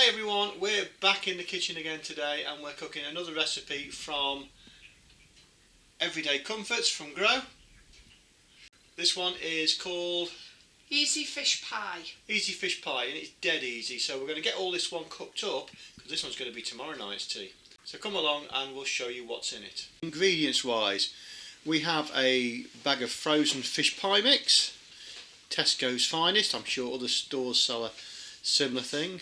Hi everyone, we're back in the kitchen again today and we're cooking another recipe from Everyday Comforts from Grow. This one is called Easy Fish Pie. Easy Fish Pie, and it's dead easy, so we're going to get all this one cooked up because this one's going to be tomorrow night's tea. So come along and we'll show you what's in it. Ingredients wise, we have a bag of frozen fish pie mix, Tesco's finest. I'm sure other stores sell a similar thing.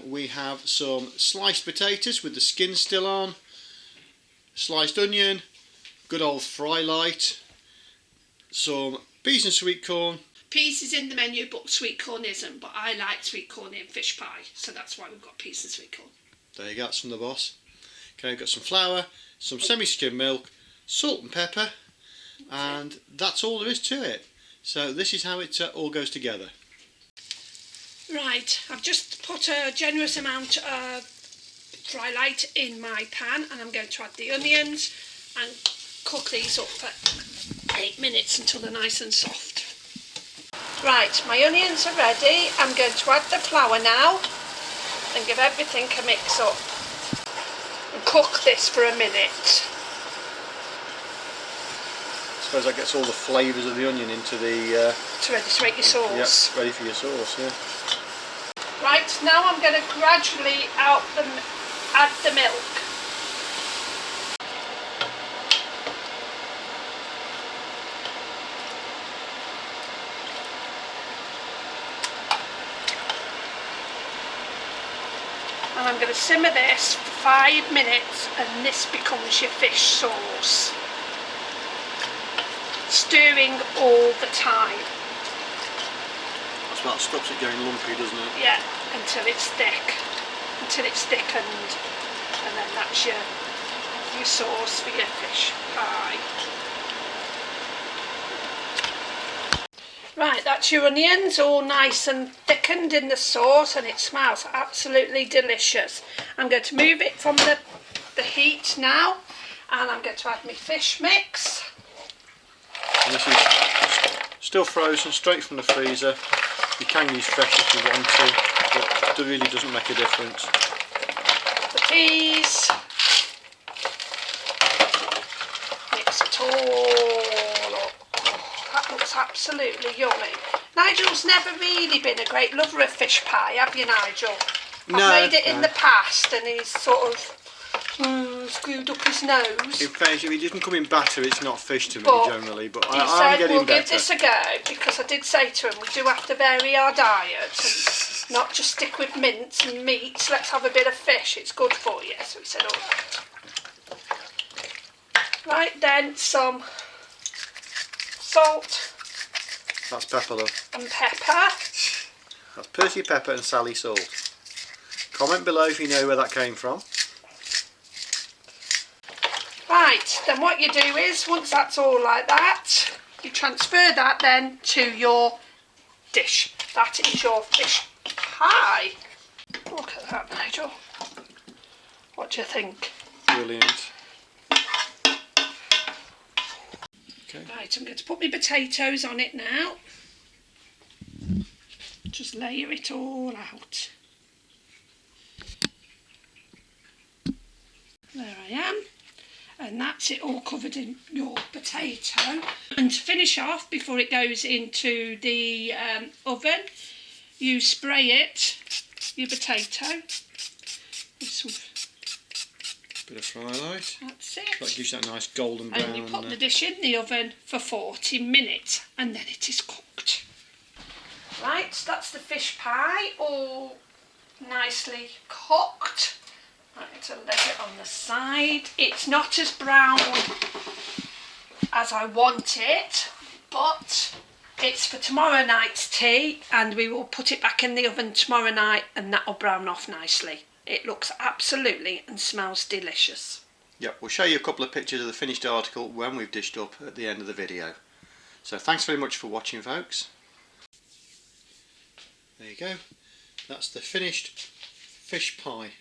We have some sliced potatoes with the skin still on, sliced onion, good old fry light, some peas and sweet corn. Peas is in the menu but sweet corn isn't, but I like sweet corn in fish pie, so that's why we've got peas and sweet corn. There you go, that's from the boss. Okay, we've got some flour, some semi-skim milk, salt and pepper, and that's all there is to it. So this is how it all goes together. Right, I've just put a generous amount of fry light in my pan and I'm going to add the onions and cook these up for 8 minutes until they're nice and soft. Right, my onions are ready. I'm going to add the flour now and give everything a mix up and cook this for a minute. I suppose that gets all the flavours of the onion into the... It's ready to make your sauce. Yeah, ready for your sauce, yeah. Right, now I'm going to gradually add the milk. And I'm going to simmer this for 5 minutes and this becomes your fish sauce. Stirring all the time. That's what stops it going lumpy, doesn't it? Yeah, until it's thick. Until it's thickened. And then that's your sauce for your fish pie. Right, that's your onions all nice and thickened in the sauce and it smells absolutely delicious. I'm going to move it from the heat now and I'm going to add my fish mix. And this is still frozen, straight from the freezer. You can use fresh if you want to, but it really doesn't make a difference. The peas. Mix it all up. Oh, that looks absolutely yummy. Nigel's never really been a great lover of fish pie, have you, Nigel? I've made it in the past and he's sort of screwed up his nose. In fact, if it doesn't come in batter, it's not fish to me generally, but I'm I'm getting we'll better. Give this a go, because I did say to him we do have to vary our diet and not just stick with mince and meats. Let's have a bit of fish, it's good for you. So he said, all right. Right then, some salt. That's pepper, love. And pepper. That's Percy pepper and Sally salt. Comment below if you know where that came from. Right, then what you do is, once that's all like that, you transfer that then to your dish. That is your fish pie. Look at that, Nigel. What do you think? Brilliant. Okay. Right, I'm going to put my potatoes on it now. Just layer it all out. There I am. And that's it all covered in your potato. And to finish off, before it goes into the oven, you spray it, your potato, with some... Bit of fry light. That's it. That gives that nice golden brown. And you put the dish in the oven for 40 minutes and then it is cooked. Right, that's the fish pie, all nicely cooked. I'm going to lay it on the side. It's not as brown as I want it, but it's for tomorrow night's tea and we will put it back in the oven tomorrow night and that will brown off nicely. It looks absolutely and smells delicious. Yep, we'll show you a couple of pictures of the finished article when we've dished up at the end of the video. So thanks very much for watching, folks. There you go. That's the finished fish pie.